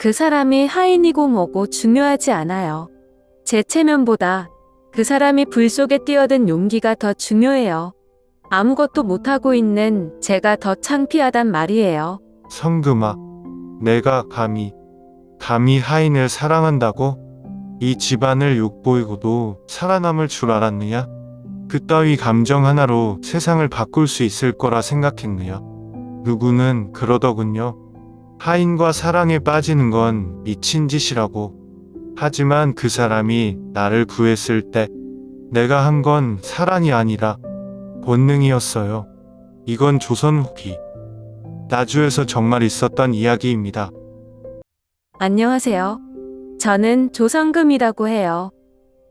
그 사람이 하인이고 뭐고 중요하지 않아요. 제 체면보다 그 사람이 불 속에 뛰어든 용기가 더 중요해요. 아무것도 못하고 있는 제가 더 창피하단 말이에요. 성금아, 내가 감히 하인을 사랑한다고? 이 집안을 욕보이고도 살아남을 줄 알았느냐? 그따위 감정 하나로 세상을 바꿀 수 있을 거라 생각했느냐? 누구는 그러더군요. 하인과 사랑에 빠지는 건 미친 짓이라고. 하지만 그 사람이 나를 구했을 때 내가 한 건 사랑이 아니라 본능이었어요. 이건 조선 후기 나주에서 정말 있었던 이야기입니다. 안녕하세요. 저는 조성금이라고 해요.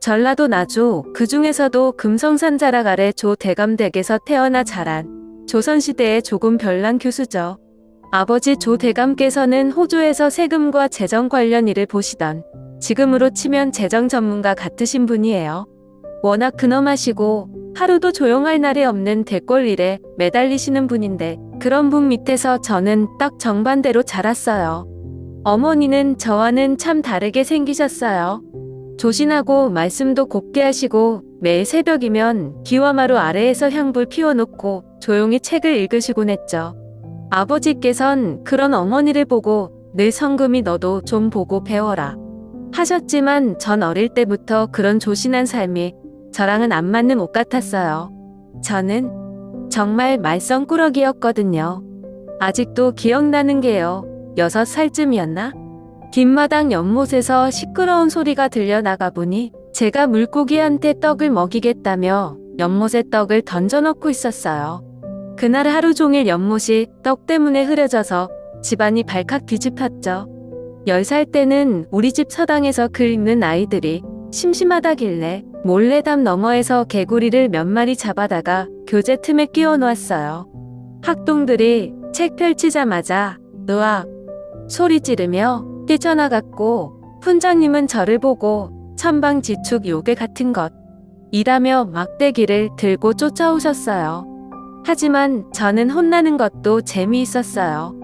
전라도 나주, 그 중에서도 금성산 자락 아래 조대감댁에서 태어나 자란 조선시대의 조금 별난 교수죠. 아버지 조대감께서는 호주에서 세금과 재정 관련 일을 보시던 지금으로 치면 재정 전문가 같으신 분이에요. 워낙 근엄하시고 하루도 조용할 날이 없는 대꼴 일에 매달리시는 분인데 그런 분 밑에서 저는 딱 정반대로 자랐어요. 어머니는 저와는 참 다르게 생기셨어요. 조신하고 말씀도 곱게 하시고 매일 새벽이면 기와마루 아래에서 향불 피워놓고 조용히 책을 읽으시곤 했죠. 아버지께선 그런 어머니를 보고 늘 성금이 너도 좀 보고 배워라 하셨지만 전 어릴 때부터 그런 조신한 삶이 저랑은 안 맞는 옷 같았어요. 저는 정말 말썽꾸러기였거든요. 아직도 기억나는 게요. 6살쯤이었나? 뒷마당 연못에서 시끄러운 소리가 들려 나가보니 제가 물고기한테 떡을 먹이겠다며 연못에 떡을 던져놓고 있었어요. 그날 하루 종일 연못이 떡 때문에 흐려져서 집안이 발칵 뒤집혔죠. 10살 때는 우리 집 서당에서 글 읽는 아이들이 심심하다길래 몰래 담 너머에서 개구리를 몇 마리 잡아다가 교재 틈에 끼워 놓았어요. 학동들이 책 펼치자마자 으악 소리 지르며 뛰쳐나갔고 훈장님은 저를 보고 천방지축 요괴 같은 것 이라며 막대기를 들고 쫓아오셨어요. 하지만 저는 혼나는 것도 재미있었어요.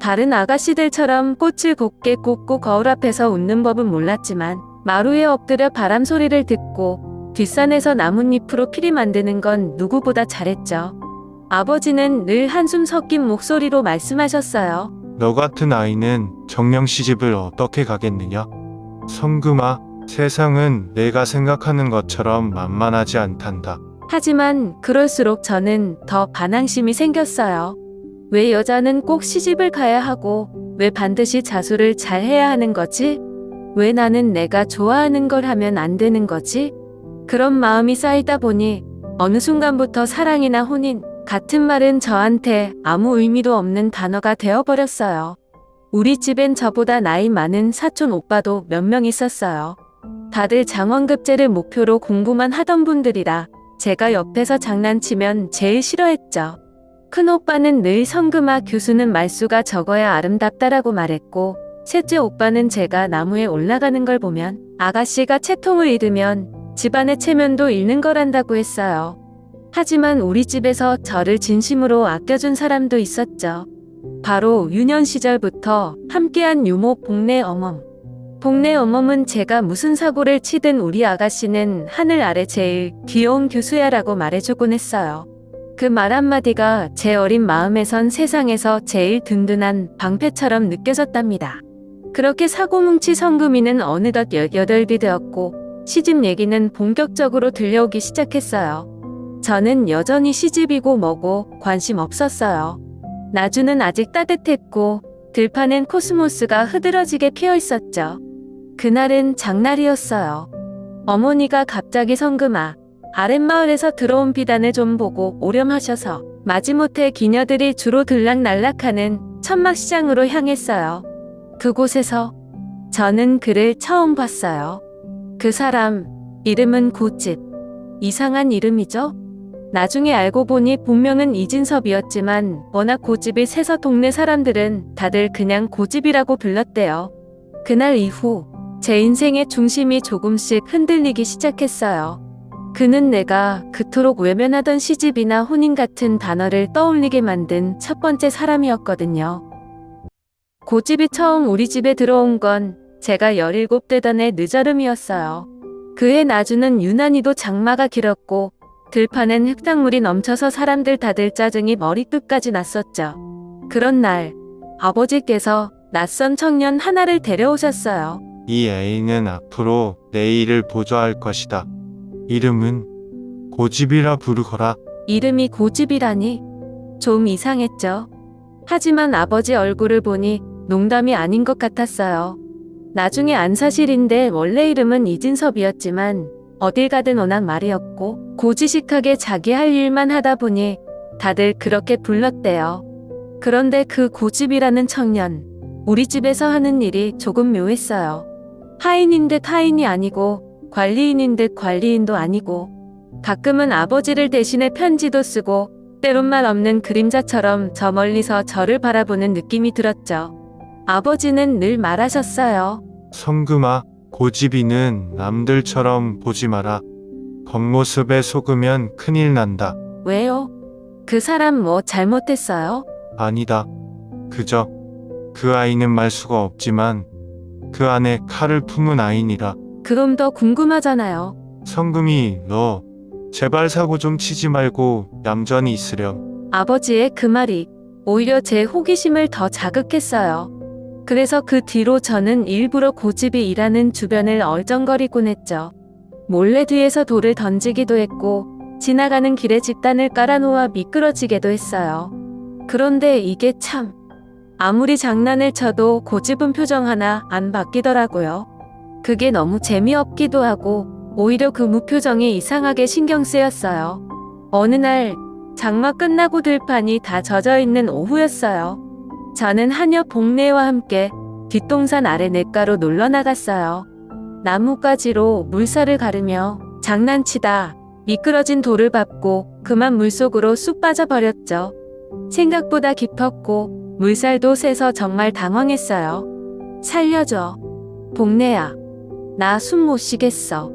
다른 아가씨들처럼 꽃을 곱게 꽂고 거울 앞에서 웃는 법은 몰랐지만 마루에 엎드려 바람 소리를 듣고 뒷산에서 나뭇잎으로 피리 만드는 건 누구보다 잘했죠. 아버지는 늘 한숨 섞인 목소리로 말씀하셨어요. 너 같은 아이는 정령 시집을 어떻게 가겠느냐? 성금아, 세상은 내가 생각하는 것처럼 만만하지 않단다. 하지만 그럴수록 저는 더 반항심이 생겼어요. 왜 여자는 꼭 시집을 가야 하고 왜 반드시 자수를 잘 해야 하는 거지? 왜 나는 내가 좋아하는 걸 하면 안 되는 거지? 그런 마음이 쌓이다 보니 어느 순간부터 사랑이나 혼인 같은 말은 저한테 아무 의미도 없는 단어가 되어버렸어요. 우리 집엔 저보다 나이 많은 사촌 오빠도 몇 명 있었어요. 다들 장원급제를 목표로 공부만 하던 분들이라 제가 옆에서 장난치면 제일 싫어했죠. 큰오빠는 늘 성금아 교수는 말수가 적어야 아름답다라고 말했고 셋째 오빠는 제가 나무에 올라가는 걸 보면 아가씨가 채통을 잃으면 집안의 체면도 잃는 거란다고 했어요. 하지만 우리 집에서 저를 진심으로 아껴준 사람도 있었죠. 바로 유년 시절부터 함께한 유모 복내 어멈. 복내 어멈은 제가 무슨 사고를 치든 우리 아가씨는 하늘 아래 제일 귀여운 교수야라고 말해주곤 했어요. 그 말 한마디가 제 어린 마음에선 세상에서 제일 든든한 방패처럼 느껴졌답니다. 그렇게 사고뭉치 성금이는 어느덧 18이 되었고 시집 얘기는 본격적으로 들려오기 시작했어요. 저는 여전히 시집이고 뭐고 관심 없었어요. 나주는 아직 따뜻했고 들판엔 코스모스가 흐드러지게 피어 있었죠. 그날은 장날이었어요. 어머니가 갑자기 성금아, 아랫마을에서 들어온 비단을 좀 보고 오렴하셔서 마지못해 기녀들이 주로 들락날락하는 천막시장으로 향했어요. 그곳에서 저는 그를 처음 봤어요. 그 사람 이름은 고집. 이상한 이름이죠? 나중에 알고 보니 본명은 이진섭이었지만 워낙 고집이 세서 동네 사람들은 다들 그냥 고집이라고 불렀대요. 그날 이후 제 인생의 중심이 조금씩 흔들리기 시작했어요. 그는 내가 그토록 외면하던 시집이나 혼인 같은 단어를 떠올리게 만든 첫 번째 사람이었거든요. 고집이 처음 우리 집에 들어온 건 제가 17되던 해 늦여름이었어요. 그해 나주는 유난히도 장마가 길었고 들판엔 흙탕물이 넘쳐서 사람들 다들 짜증이 머리끝까지 났었죠. 그런 날 아버지께서 낯선 청년 하나를 데려오셨어요. 이 애인은 앞으로 내 일을 보좌할 것이다. 이름은 고집이라 부르거라. 이름이 고집이라니 좀 이상했죠. 하지만 아버지 얼굴을 보니 농담이 아닌 것 같았어요. 나중에 안 사실인데 원래 이름은 이진섭이었지만 어딜 가든 워낙 말이었고 고지식하게 자기 할 일만 하다 보니 다들 그렇게 불렀대요. 그런데 그 고집이라는 청년, 우리 집에서 하는 일이 조금 묘했어요. 하인인 듯 하인이 아니고 관리인인 듯 관리인도 아니고 가끔은 아버지를 대신해 편지도 쓰고 때론 말 없는 그림자처럼 저 멀리서 저를 바라보는 느낌이 들었죠. 아버지는 늘 말하셨어요. 성금아, 고집이는 남들처럼 보지 마라. 겉모습에 속으면 큰일 난다. 왜요? 그 사람 뭐 잘못했어요? 아니다. 그저 그 아이는 말 수가 없지만 그 안에 칼을 품은 아이니라. 그럼 더 궁금하잖아요. 성금이 너 제발 사고 좀 치지 말고 얌전히 있으렴. 아버지의 그 말이 오히려 제 호기심을 더 자극했어요. 그래서 그 뒤로 저는 일부러 고집이 일하는 주변을 얼쩡거리곤 했죠. 몰래 뒤에서 돌을 던지기도 했고 지나가는 길에 집단을 깔아놓아 미끄러지게도 했어요. 그런데 이게 참 아무리 장난을 쳐도 고집은 표정 하나 안 바뀌더라고요. 그게 너무 재미없기도 하고 오히려 그 무표정이 이상하게 신경 쓰였어요. 어느 날 장마 끝나고 들판이 다 젖어 있는 오후였어요. 저는 하녀 복례와 함께 뒷동산 아래 냇가로 놀러 나갔어요. 나뭇가지로 물살을 가르며 장난치다 미끄러진 돌을 밟고 그만 물속으로 쑥 빠져버렸죠. 생각보다 깊었고 물살도 세서 정말 당황했어요. 살려줘. 복례야. 나 숨 못 쉬겠어.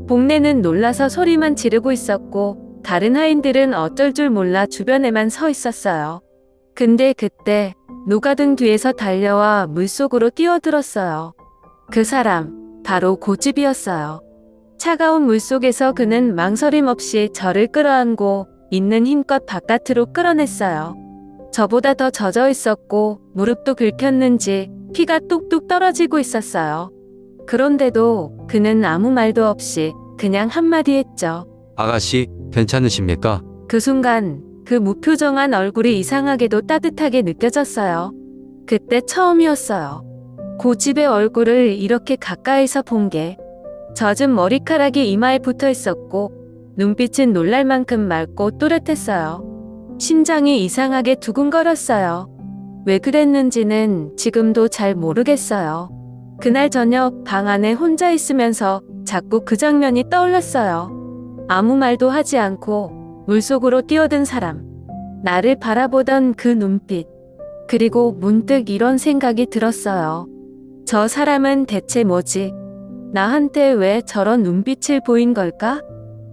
복례는 놀라서 소리만 지르고 있었고 다른 하인들은 어쩔 줄 몰라 주변에만 서 있었어요. 근데 그때 누가 등 뒤에서 달려와 물속으로 뛰어들었어요. 그 사람 바로 고집이었어요. 차가운 물속에서 그는 망설임 없이 저를 끌어안고 있는 힘껏 바깥으로 끌어냈어요. 저보다 더 젖어 있었고 무릎도 긁혔는지 피가 뚝뚝 떨어지고 있었어요. 그런데도 그는 아무 말도 없이 그냥 한마디 했죠. 아가씨, 괜찮으십니까? 그 순간 그 무표정한 얼굴이 이상하게도 따뜻하게 느껴졌어요. 그때 처음이었어요. 고집의 얼굴을 이렇게 가까이서 본 게. 젖은 머리카락이 이마에 붙어 있었고 눈빛은 놀랄 만큼 맑고 또렷했어요. 심장이 이상하게 두근거렸어요. 왜 그랬는지는 지금도 잘 모르겠어요. 그날 저녁 방 안에 혼자 있으면서 자꾸 그 장면이 떠올랐어요. 아무 말도 하지 않고 물속으로 뛰어든 사람. 나를 바라보던 그 눈빛. 그리고 문득 이런 생각이 들었어요. 저 사람은 대체 뭐지? 나한테 왜 저런 눈빛을 보인 걸까?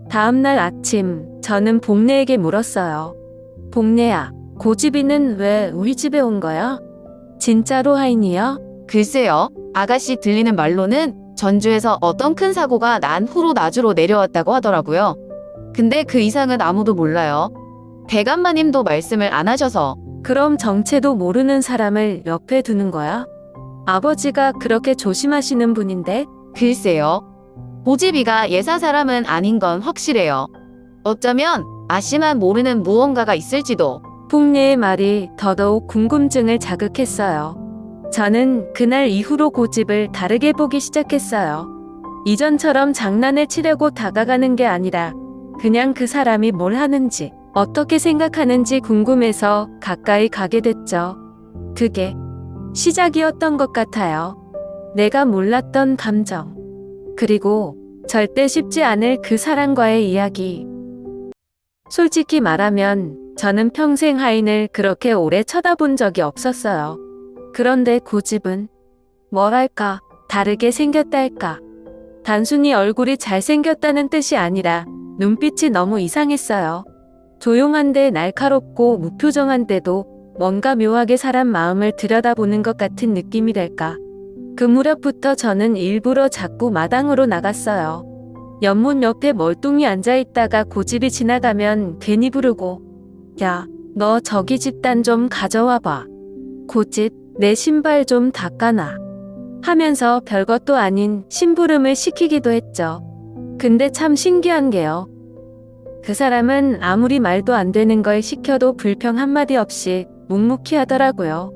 다음날 아침 저는 복례에게 물었어요. 복례야, 고집이는 왜 우리 집에 온 거야? 진짜로 하인이야? 글쎄요. 아가씨 들리는 말로는 전주에서 어떤 큰 사고가 난 후로 나주로 내려왔다고 하더라고요. 근데 그 이상은 아무도 몰라요. 대감마님도 말씀을 안 하셔서. 그럼 정체도 모르는 사람을 옆에 두는 거야? 아버지가 그렇게 조심하시는 분인데? 글쎄요. 고집이가 예사 사람은 아닌 건 확실해요. 어쩌면 아씨만 모르는 무언가가 있을지도. 풍례의 말이 더더욱 궁금증을 자극했어요. 저는 그날 이후로 고집을 다르게 보기 시작했어요. 이전처럼 장난을 치려고 다가가는 게 아니라 그냥 그 사람이 뭘 하는지, 어떻게 생각하는지 궁금해서 가까이 가게 됐죠. 그게 시작이었던 것 같아요. 내가 몰랐던 감정. 그리고 절대 쉽지 않을 그 사람과의 이야기. 솔직히 말하면 저는 평생 하인을 그렇게 오래 쳐다본 적이 없었어요. 그런데 고집은 뭐랄까 다르게 생겼달까. 단순히 얼굴이 잘생겼다는 뜻이 아니라 눈빛이 너무 이상했어요. 조용한데 날카롭고 무표정한데도 뭔가 묘하게 사람 마음을 들여다보는 것 같은 느낌이랄까. 그 무렵부터 저는 일부러 자꾸 마당으로 나갔어요. 연못 옆에 멀뚱히 앉아있다가 고집이 지나가면 괜히 부르고, 야, 너 저기 집단 좀 가져와봐. 고집, 내 신발 좀 닦아놔. 하면서 별것도 아닌 심부름을 시키기도 했죠. 근데 참 신기한 게요. 그 사람은 아무리 말도 안 되는 걸 시켜도 불평 한마디 없이 묵묵히 하더라고요.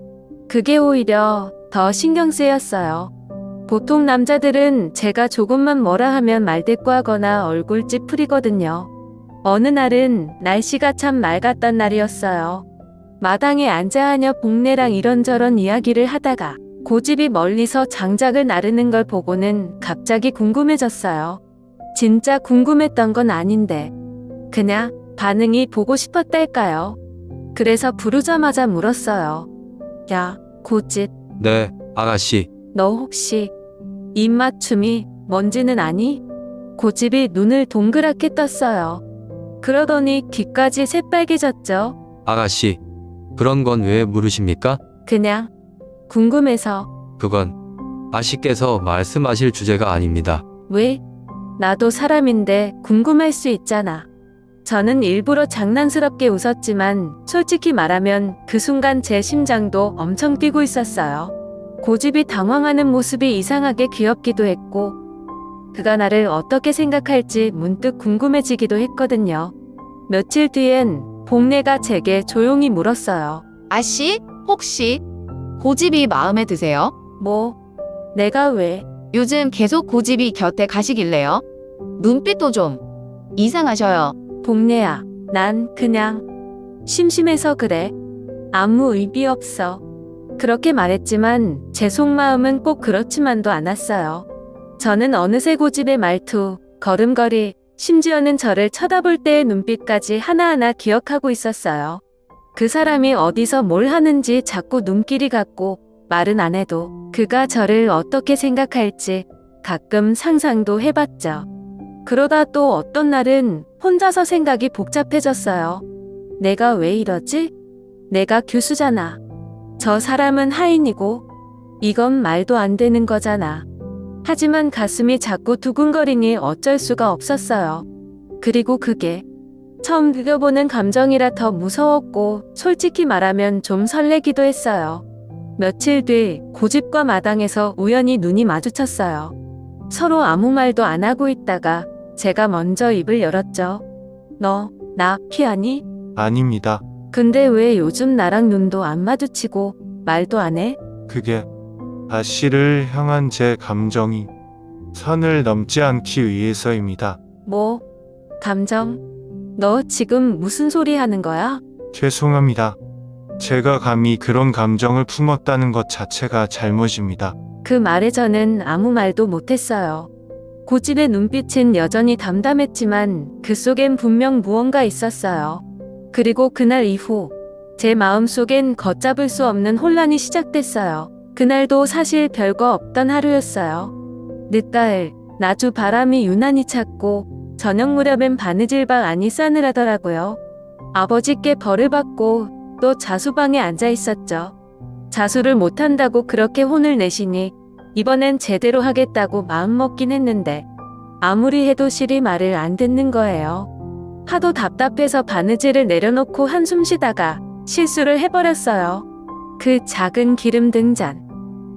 그게 오히려 더 신경 쓰였어요. 보통 남자들은 제가 조금만 뭐라 하면 말대꾸하거나 얼굴 찌푸리거든요. 어느 날은 날씨가 참 맑았던 날이었어요. 마당에 앉아하냐 복내랑 이런저런 이야기를 하다가 고집이 멀리서 장작을 나르는 걸 보고는 갑자기 궁금해졌어요. 진짜 궁금했던 건 아닌데 그냥 반응이 보고 싶었달까요? 그래서 부르자마자 물었어요. 야, 고집, 네, 아가씨. 너 혹시 입맞춤이 뭔지는 아니? 고집이 눈을 동그랗게 떴어요. 그러더니 귀까지 새빨개졌죠. 아가씨. 그런 건 왜 물으십니까? 그냥 궁금해서. 그건 아씨께서 말씀하실 주제가 아닙니다. 왜? 나도 사람인데 궁금할 수 있잖아. 저는 일부러 장난스럽게 웃었지만 솔직히 말하면 그 순간 제 심장도 엄청 뛰고 있었어요. 고집이 당황하는 모습이 이상하게 귀엽기도 했고 그가 나를 어떻게 생각할지 문득 궁금해지기도 했거든요. 며칠 뒤엔 복내가 제게 조용히 물었어요. 아씨, 혹시 고집이 마음에 드세요? 뭐? 내가 왜? 요즘 계속 고집이 곁에 가시길래요. 눈빛도 좀 이상하셔요. 복내야, 난 그냥 심심해서 그래. 아무 의미 없어. 그렇게 말했지만 제 속마음은 꼭 그렇지만도 않았어요. 저는 어느새 고집의 말투, 걸음걸이, 심지어는 저를 쳐다볼 때의 눈빛까지 하나하나 기억하고 있었어요. 그 사람이 어디서 뭘 하는지 자꾸 눈길이 갔고 말은 안 해도 그가 저를 어떻게 생각할지 가끔 상상도 해봤죠. 그러다 또 어떤 날은 혼자서 생각이 복잡해졌어요. 내가 왜 이러지? 내가 교수잖아. 저 사람은 하인이고 이건 말도 안 되는 거잖아. 하지만 가슴이 자꾸 두근거리니 어쩔 수가 없었어요. 그리고 그게 처음 느껴보는 감정이라 더 무서웠고 솔직히 말하면 좀 설레기도 했어요. 며칠 뒤 고집과 마당에서 우연히 눈이 마주쳤어요. 서로 아무 말도 안 하고 있다가 제가 먼저 입을 열었죠. 너, 나 피하니? 아닙니다. 근데 왜 요즘 나랑 눈도 안 마주치고 말도 안 해? 그게 아씨를 향한 제 감정이 선을 넘지 않기 위해서입니다. 뭐? 감정? 너 지금 무슨 소리 하는 거야? 죄송합니다. 제가 감히 그런 감정을 품었다는 것 자체가 잘못입니다. 그 말에 저는 아무 말도 못했어요. 고집의 눈빛은 여전히 담담했지만 그 속엔 분명 무언가 있었어요. 그리고 그날 이후 제 마음속엔 걷잡을 수 없는 혼란이 시작됐어요. 그날도 사실 별거 없던 하루였어요. 늦가을 나주 바람이 유난히 찼고 저녁 무렵엔 바느질방 안이 싸늘하더라고요. 아버지께 벌을 받고 또 자수방에 앉아 있었죠. 자수를 못한다고 그렇게 혼을 내시니 이번엔 제대로 하겠다고 마음먹긴 했는데 아무리 해도 실이 말을 안 듣는 거예요. 하도 답답해서 바느질을 내려놓고 한숨 쉬다가 실수를 해버렸어요. 그 작은 기름 등잔.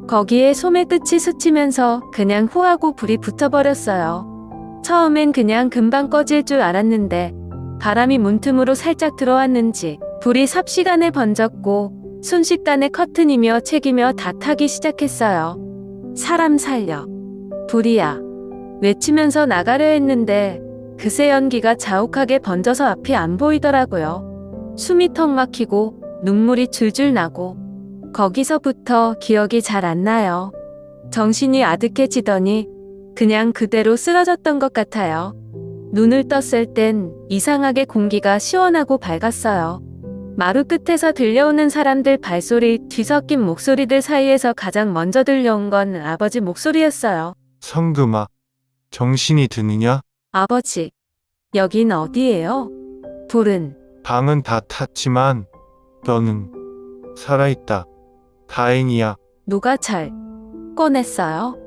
거기에 소매 끝이 스치면서 그냥 후하고 불이 붙어버렸어요. 처음엔 그냥 금방 꺼질 줄 알았는데 바람이 문틈으로 살짝 들어왔는지 불이 삽시간에 번졌고 순식간에 커튼이며 책이며 다 타기 시작했어요. 사람 살려. 불이야. 외치면서 나가려 했는데 그새 연기가 자욱하게 번져서 앞이 안 보이더라고요. 숨이 턱 막히고 눈물이 줄줄 나고 거기서부터 기억이 잘 안 나요. 정신이 아득해지더니 그냥 그대로 쓰러졌던 것 같아요. 눈을 떴을 땐 이상하게 공기가 시원하고 밝았어요. 마루 끝에서 들려오는 사람들 발소리, 뒤섞인 목소리들 사이에서 가장 먼저 들려온 건 아버지 목소리였어요. 성금아, 정신이 드느냐? 아버지, 여긴 어디예요? 불은 방은 다 탔지만 너는 살아있다. 다행이야. 누가 잘 꺼냈어요?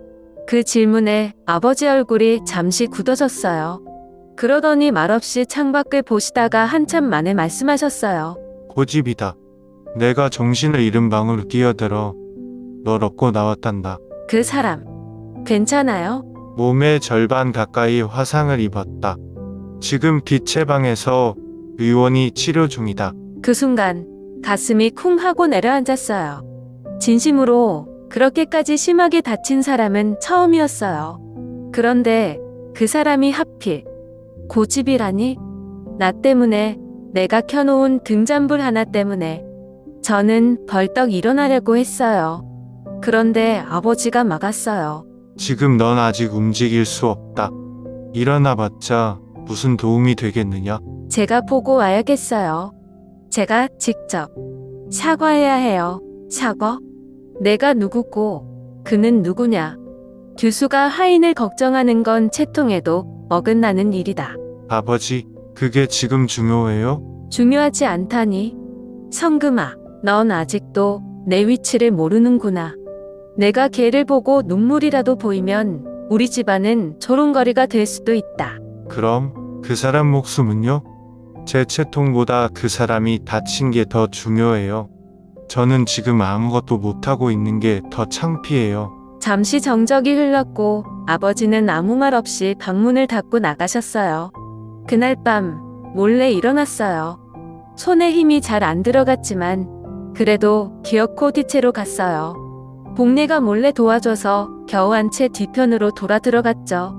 그 질문에 아버지 얼굴이 잠시 굳어졌어요. 그러더니 말없이 창밖을 보시다가 한참 만에 말씀하셨어요. 고집이다. 내가 정신을 잃은 방으로 뛰어들어 널 얻고 나왔단다. 그 사람 괜찮아요? 몸의 절반 가까이 화상을 입었다. 지금 빛의 방에서 의원이 치료 중이다. 그 순간 가슴이 쿵 하고 내려앉았어요. 진심으로 그렇게까지 심하게 다친 사람은 처음이었어요. 그런데 그 사람이 하필 고집이라니? 나 때문에, 내가 켜놓은 등잔불 하나 때문에 저는 벌떡 일어나려고 했어요. 그런데 아버지가 막았어요. 지금 넌 아직 움직일 수 없다. 일어나봤자 무슨 도움이 되겠느냐? 제가 보고 와야겠어요. 제가 직접 사과해야 해요. 사과? 내가 누구고 그는 누구냐? 규수가 하인을 걱정하는 건 채통에도 어긋나는 일이다. 아버지, 그게 지금 중요해요? 중요하지 않다니. 성금아, 넌 아직도 내 위치를 모르는구나. 내가 걔를 보고 눈물이라도 보이면 우리 집안은 조롱거리가 될 수도 있다. 그럼 그 사람 목숨은요? 제 채통보다 그 사람이 다친 게 더 중요해요. 저는 지금 아무것도 못하고 있는 게 더 창피해요. 잠시 정적이 흘렀고 아버지는 아무 말 없이 방문을 닫고 나가셨어요. 그날 밤 몰래 일어났어요. 손에 힘이 잘 안 들어갔지만 그래도 기어코 뒤채로 갔어요. 복례가 몰래 도와줘서 겨우 한 채 뒤편으로 돌아 들어갔죠.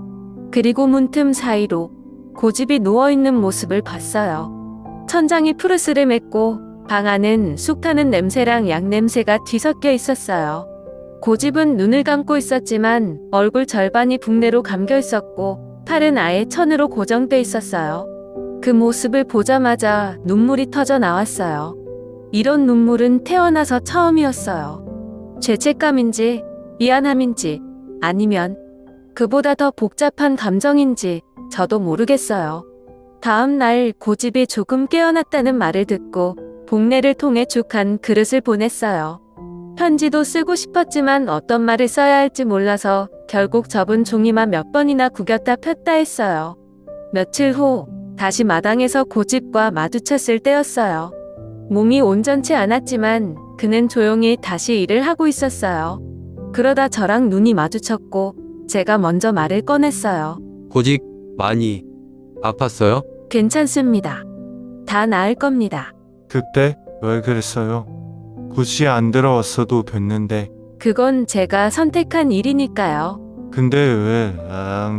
그리고 문틈 사이로 고집이 누워있는 모습을 봤어요. 천장이 푸르스름했고 방 안은 쑥 타는 냄새랑 약 냄새가 뒤섞여 있었어요. 고집은 눈을 감고 있었지만 얼굴 절반이 붕대로 감겨 있었고 팔은 아예 천으로 고정돼 있었어요. 그 모습을 보자마자 눈물이 터져 나왔어요. 이런 눈물은 태어나서 처음이었어요. 죄책감인지 미안함인지 아니면 그보다 더 복잡한 감정인지 저도 모르겠어요. 다음 날 고집이 조금 깨어났다는 말을 듣고 복례를 통해 죽한 그릇을 보냈어요. 편지도 쓰고 싶었지만 어떤 말을 써야 할지 몰라서 결국 접은 종이만 몇 번이나 구겼다 폈다 했어요. 며칠 후 다시 마당에서 고집과 마주쳤을 때였어요. 몸이 온전치 않았지만 그는 조용히 다시 일을 하고 있었어요. 그러다 저랑 눈이 마주쳤고 제가 먼저 말을 꺼냈어요. 고집 많이 아팠어요? 괜찮습니다. 다 나을 겁니다. 그때 왜 그랬어요? 굳이 안 들어왔어도 됐는데. 그건 제가 선택한 일이니까요. 근데 왜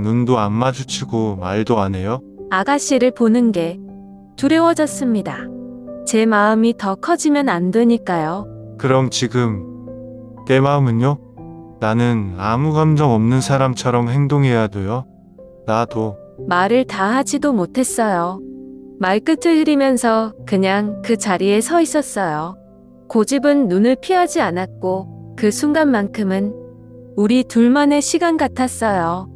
눈도 안 마주치고 말도 안 해요? 아가씨를 보는 게 두려워졌습니다. 제 마음이 더 커지면 안 되니까요. 그럼 지금 내 마음은요? 나는 아무 감정 없는 사람처럼 행동해야 돼요? 나도. 말을 다 하지도 못했어요. 말끝을 흐리면서 그냥 그 자리에 서 있었어요. 고집은 눈을 피하지 않았고 그 순간만큼은 우리 둘만의 시간 같았어요.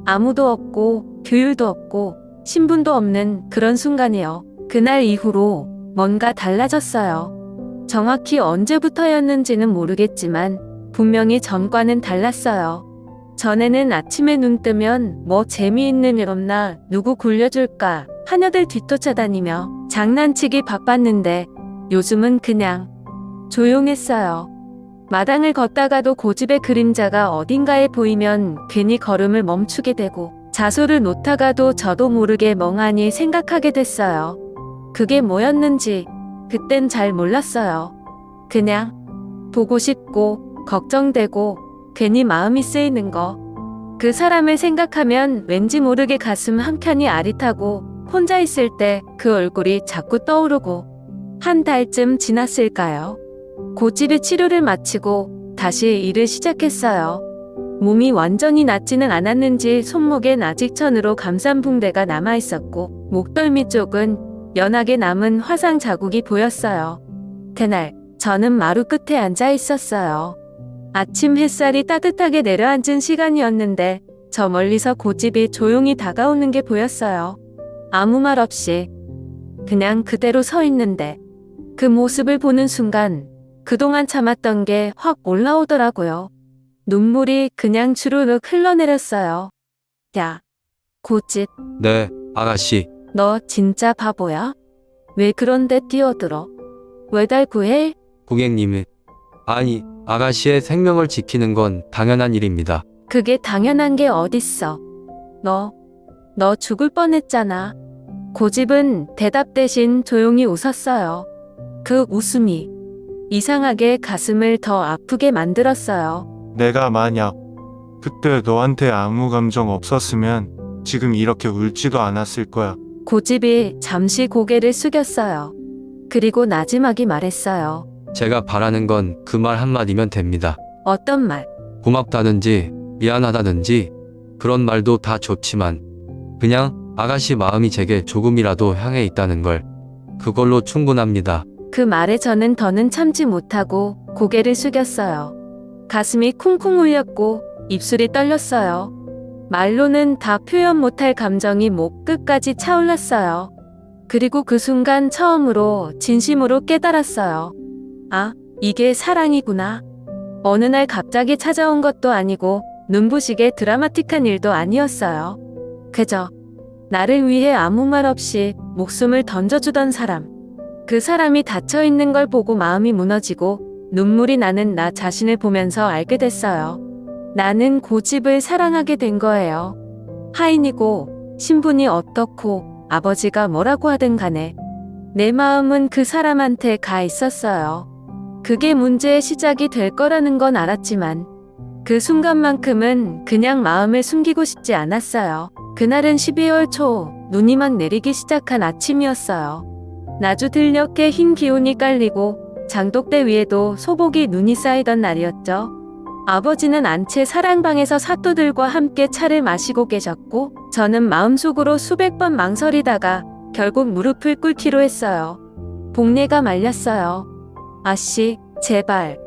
아무도 없고 규율도 없고 신분도 없는 그런 순간이요. 그날 이후로 뭔가 달라졌어요. 정확히 언제부터였는지는 모르겠지만 분명히 전과는 달랐어요. 전에는 아침에 눈 뜨면 뭐 재미있는 일 없나, 누구 굴려줄까 하녀들 뒤쫓아다니며 장난치기 바빴는데 요즘은 그냥 조용했어요. 마당을 걷다가도 고집의 그림자가 어딘가에 보이면 괜히 걸음을 멈추게 되고 자소를 놓다가도 저도 모르게 멍하니 생각하게 됐어요. 그게 뭐였는지 그땐 잘 몰랐어요. 그냥 보고 싶고 걱정되고 괜히 마음이 쓰이는 거. 그 사람을 생각하면 왠지 모르게 가슴 한켠이 아릿하고 혼자 있을 때 그 얼굴이 자꾸 떠오르고. 한 달쯤 지났을까요? 고집의 치료를 마치고 다시 일을 시작했어요. 몸이 완전히 낫지는 않았는지 손목엔 아직 천으로 감싼 붕대가 남아있었고 목덜미 쪽은 연하게 남은 화상 자국이 보였어요. 그날 저는 마루 끝에 앉아 있었어요. 아침 햇살이 따뜻하게 내려앉은 시간이었는데 저 멀리서 고집이 조용히 다가오는 게 보였어요. 아무 말 없이 그냥 그대로 서 있는데 그 모습을 보는 순간 그동안 참았던 게 확 올라오더라고요. 눈물이 그냥 주르륵 흘러내렸어요. 야, 고집, 네, 아가씨. 너 진짜 바보야? 왜 그런데 뛰어들어? 왜 날 구해? 고객님이. 아니, 아가씨의 생명을 지키는 건 당연한 일입니다. 그게 당연한 게 어딨어. 너 죽을 뻔했잖아. 고집은 대답 대신 조용히 웃었어요. 그 웃음이 이상하게 가슴을 더 아프게 만들었어요. 내가 만약 그때 너한테 아무 감정 없었으면 지금 이렇게 울지도 않았을 거야. 고집이 잠시 고개를 숙였어요. 그리고 나지막이 말했어요. 제가 바라는 건 그 말 한마디면 됩니다. 어떤 말? 고맙다든지 미안하다든지 그런 말도 다 좋지만 그냥 아가씨 마음이 제게 조금이라도 향해 있다는 걸 그걸로 충분합니다. 그 말에 저는 더는 참지 못하고 고개를 숙였어요. 가슴이 쿵쿵 울렸고 입술이 떨렸어요. 말로는 다 표현 못할 감정이 목 끝까지 차올랐어요. 그리고 그 순간 처음으로 진심으로 깨달았어요. 아, 이게 사랑이구나. 어느 날 갑자기 찾아온 것도 아니고 눈부시게 드라마틱한 일도 아니었어요. 그저 나를 위해 아무 말 없이 목숨을 던져주던 사람. 그 사람이 닫혀있는 걸 보고 마음이 무너지고 눈물이 나는 나 자신을 보면서 알게 됐어요. 나는 고집을 사랑하게 된 거예요. 하인이고 신분이 어떻고 아버지가 뭐라고 하든 간에 내 마음은 그 사람한테 가 있었어요. 그게 문제의 시작이 될 거라는 건 알았지만 그 순간만큼은 그냥 마음을 숨기고 싶지 않았어요. 그날은 12월 초 눈이 막 내리기 시작한 아침이었어요. 나주 들녘에 흰 기운이 깔리고 장독대 위에도 소복이 눈이 쌓이던 날이었죠. 아버지는 안채 사랑방에서 사또들과 함께 차를 마시고 계셨고 저는 마음속으로 수백 번 망설이다가 결국 무릎을 꿇기로 했어요. 복례가 말렸어요. 아씨, 제발.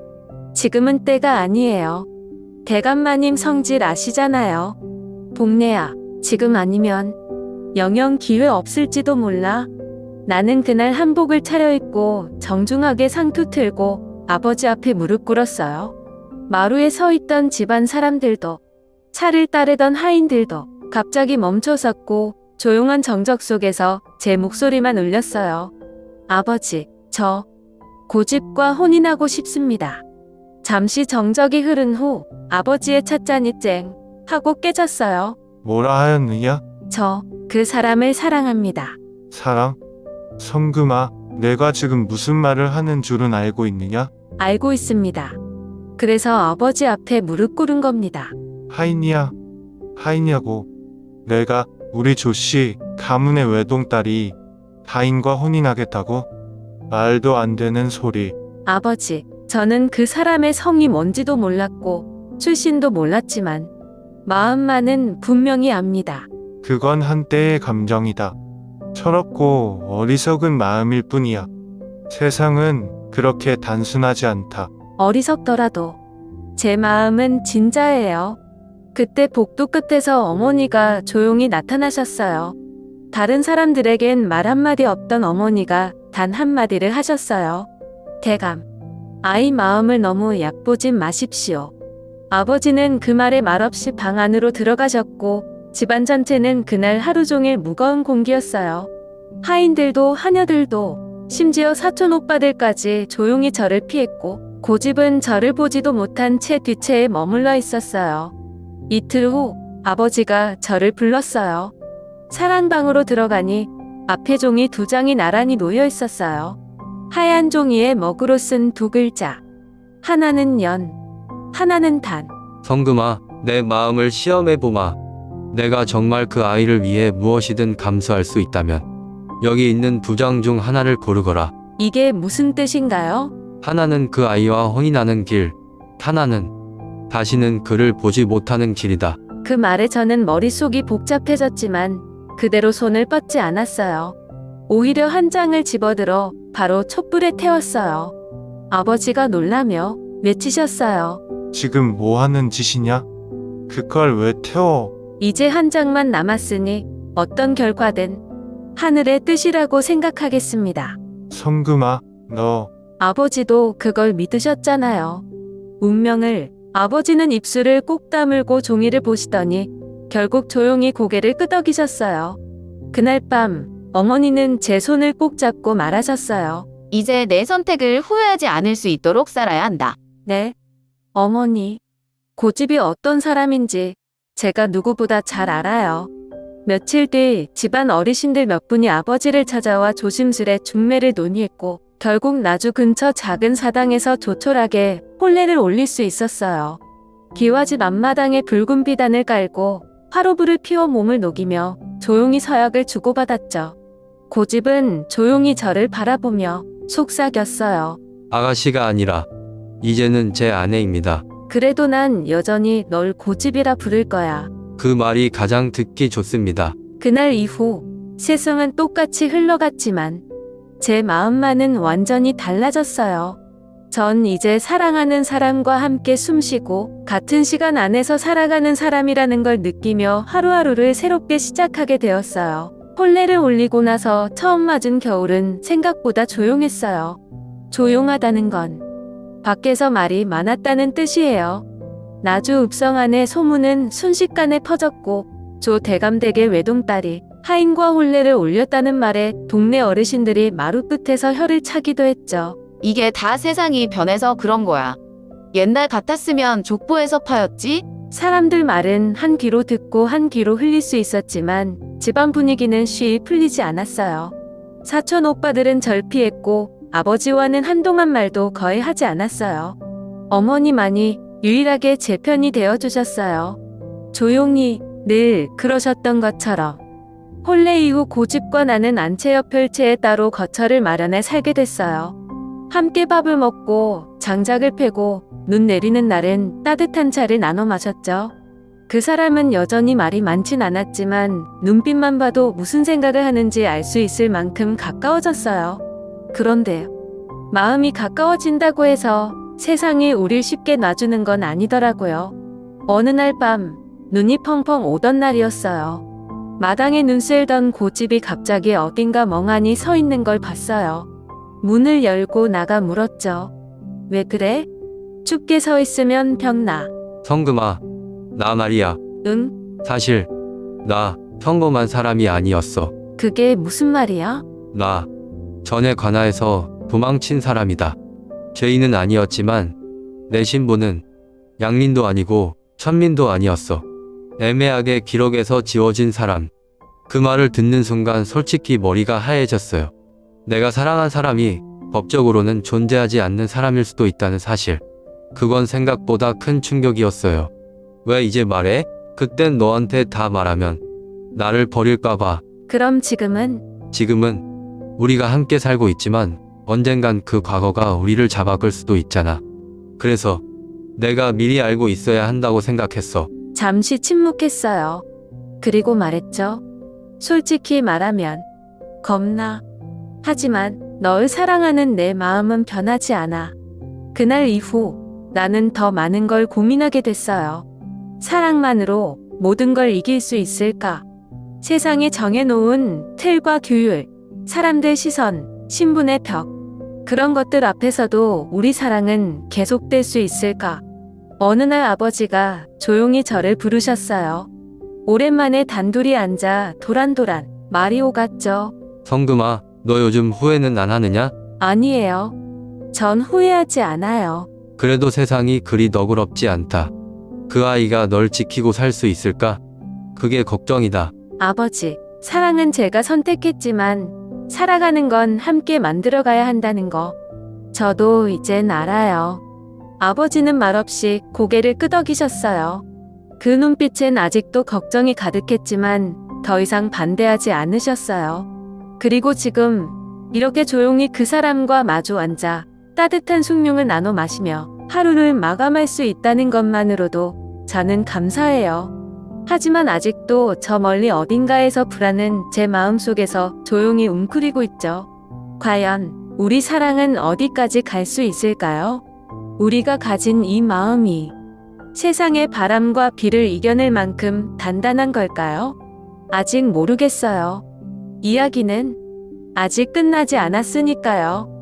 지금은 때가 아니에요. 대감마님 성질 아시잖아요. 복례야, 지금 아니면 영영 기회 없을지도 몰라. 나는 그날 한복을 차려입고 정중하게 상투 틀고 아버지 앞에 무릎 꿇었어요. 마루에 서 있던 집안 사람들도 차를 따르던 하인들도 갑자기 멈춰섰고 조용한 정적 속에서 제 목소리만 울렸어요. 아버지, 저 고집과 혼인하고 싶습니다. 잠시 정적이 흐른 후 아버지의 찻잔이 쨍 하고 깨졌어요. 뭐라 하였느냐? 저 그 사람을 사랑합니다. 사랑? 성금아, 내가 지금 무슨 말을 하는 줄은 알고 있느냐? 알고 있습니다. 그래서 아버지 앞에 무릎 꿇은 겁니다. 하인이야. 하인이야고. 내가 우리 조씨 가문의 외동딸이 하인과 혼인하겠다고? 말도 안 되는 소리. 아버지, 저는 그 사람의 성이 뭔지도 몰랐고 출신도 몰랐지만 마음만은 분명히 압니다. 그건 한때의 감정이다. 철없고 어리석은 마음일 뿐이야. 세상은 그렇게 단순하지 않다. 어리석더라도 제 마음은 진짜예요. 그때 복도 끝에서 어머니가 조용히 나타나셨어요. 다른 사람들에겐 말 한마디 없던 어머니가 단 한마디를 하셨어요. 대감, 아이 마음을 너무 얕보진 마십시오. 아버지는 그 말에 말없이 방 안으로 들어가셨고 집안 전체는 그날 하루 종일 무거운 공기였어요. 하인들도 하녀들도 심지어 사촌 오빠들까지 조용히 저를 피했고 고집은 저를 보지도 못한 채 뒤채에 머물러 있었어요. 이틀 후 아버지가 저를 불렀어요. 사랑방으로 들어가니 앞에 종이 2장이 나란히 놓여 있었어요. 하얀 종이에 먹으로 쓴 2글자. 하나는 연, 하나는 단. 성금아, 내 마음을 시험해보마. 내가 정말 그 아이를 위해 무엇이든 감수할 수 있다면 여기 있는 2장 중 하나를 고르거라. 이게 무슨 뜻인가요? 하나는 그 아이와 혼인하는 길, 하나는 다시는 그를 보지 못하는 길이다. 그 말에 저는 머릿속이 복잡해졌지만 그대로 손을 뻗지 않았어요. 오히려 한 장을 집어들어 바로 촛불에 태웠어요. 아버지가 놀라며 외치셨어요. 지금 뭐 하는 짓이냐? 그걸 왜 태워? 이제 한 장만 남았으니 어떤 결과든 하늘의 뜻이라고 생각하겠습니다. 성금아, 너 아버지도 그걸 믿으셨잖아요. 운명을. 아버지는 입술을 꼭 다물고 종이를 보시더니 결국 조용히 고개를 끄덕이셨어요. 그날 밤 어머니는 제 손을 꼭 잡고 말하셨어요. 이제 내 선택을 후회하지 않을 수 있도록 살아야 한다. 네, 어머니. 고집이 어떤 사람인지 제가 누구보다 잘 알아요. 며칠 뒤 집안 어르신들 몇 분이 아버지를 찾아와 조심스레 중매를 논의했고 결국 나주 근처 작은 사당에서 조촐하게 혼례를 올릴 수 있었어요. 기와집 앞마당에 붉은 비단을 깔고 화로불을 피워 몸을 녹이며 조용히 서약을 주고받았죠. 고집은 조용히 저를 바라보며 속삭였어요. 아가씨가 아니라 이제는 제 아내입니다. 그래도 난 여전히 널 고집이라 부를 거야. 그 말이 가장 듣기 좋습니다. 그날 이후 세상은 똑같이 흘러갔지만 제 마음만은 완전히 달라졌어요. 전 이제 사랑하는 사람과 함께 숨쉬고 같은 시간 안에서 살아가는 사람이라는 걸 느끼며 하루하루를 새롭게 시작하게 되었어요. 혼례를 올리고 나서 처음 맞은 겨울은 생각보다 조용했어요. 조용하다는 건 밖에서 말이 많았다는 뜻이에요. 나주 읍성 안의 소문은 순식간에 퍼졌고 조 대감댁의 외동딸이 하인과 혼례를 올렸다는 말에 동네 어르신들이 마루 끝에서 혀를 차기도 했죠. 이게 다 세상이 변해서 그런 거야. 옛날 같았으면 족보에서 파였지? 사람들 말은 한 귀로 듣고 한 귀로 흘릴 수 있었지만 집안 분위기는 쉬이 풀리지 않았어요. 사촌 오빠들은 절 피했고 아버지와는 한동안 말도 거의 하지 않았어요. 어머니만이 유일하게 제 편이 되어주셨어요. 조용히 늘 그러셨던 것처럼. 혼례 이후 고집과 나는 안채 별채에 따로 거처를 마련해 살게 됐어요. 함께 밥을 먹고 장작을 패고 눈 내리는 날엔 따뜻한 차를 나눠 마셨죠. 그 사람은 여전히 말이 많진 않았지만 눈빛만 봐도 무슨 생각을 하는지 알 수 있을 만큼 가까워졌어요. 그런데 마음이 가까워진다고 해서 세상이 우릴 쉽게 놔주는 건 아니더라고요. 어느 날 밤 눈이 펑펑 오던 날이었어요. 마당에 눈 쓸던 고집이 갑자기 어딘가 멍하니 서 있는 걸 봤어요. 문을 열고 나가 물었죠. 왜 그래? 춥게 서 있으면 병나. 성금아, 나 말이야. 응? 사실 나 평범한 사람이 아니었어. 그게 무슨 말이야? 나 전에 관아에서 도망친 사람이다. 죄인은 아니었지만 내 신분은 양민도 아니고 천민도 아니었어. 애매하게 기록에서 지워진 사람. 그 말을 듣는 순간 솔직히 머리가 하얘졌어요. 내가 사랑한 사람이 법적으로는 존재하지 않는 사람일 수도 있다는 사실. 그건 생각보다 큰 충격이었어요. 왜 이제 말해? 그땐 너한테 다 말하면 나를 버릴까봐. 그럼 지금은? 지금은 우리가 함께 살고 있지만 언젠간 그 과거가 우리를 잡아끌 수도 있잖아. 그래서 내가 미리 알고 있어야 한다고 생각했어. 잠시 침묵했어요. 그리고 말했죠. 솔직히 말하면 겁나. 하지만 널 사랑하는 내 마음은 변하지 않아. 그날 이후 나는 더 많은 걸 고민하게 됐어요. 사랑만으로 모든 걸 이길 수 있을까? 세상에 정해놓은 틀과 규율, 사람들 시선, 신분의 벽, 그런 것들 앞에서도 우리 사랑은 계속될 수 있을까? 어느 날 아버지가 조용히 저를 부르셨어요. 오랜만에 단둘이 앉아 도란도란 말이 오갔죠. 성금아, 너 요즘 후회는 안 하느냐? 아니에요. 전 후회하지 않아요. 그래도 세상이 그리 너그럽지 않다. 그 아이가 널 지키고 살 수 있을까? 그게 걱정이다. 아버지, 사랑은 제가 선택했지만 살아가는 건 함께 만들어가야 한다는 거. 저도 이젠 알아요. 아버지는 말없이 고개를 끄덕이셨어요. 그 눈빛엔 아직도 걱정이 가득했지만 더 이상 반대하지 않으셨어요. 그리고 지금 이렇게 조용히 그 사람과 마주 앉아 따뜻한 숭늉을 나눠 마시며 하루를 마감할 수 있다는 것만으로도 저는 감사해요. 하지만 아직도 저 멀리 어딘가에서 불안은 제 마음속에서 조용히 웅크리고 있죠. 과연 우리 사랑은 어디까지 갈 수 있을까요? 우리가 가진 이 마음이 세상의 바람과 비를 이겨낼 만큼 단단한 걸까요? 아직 모르겠어요. 이야기는 아직 끝나지 않았으니까요.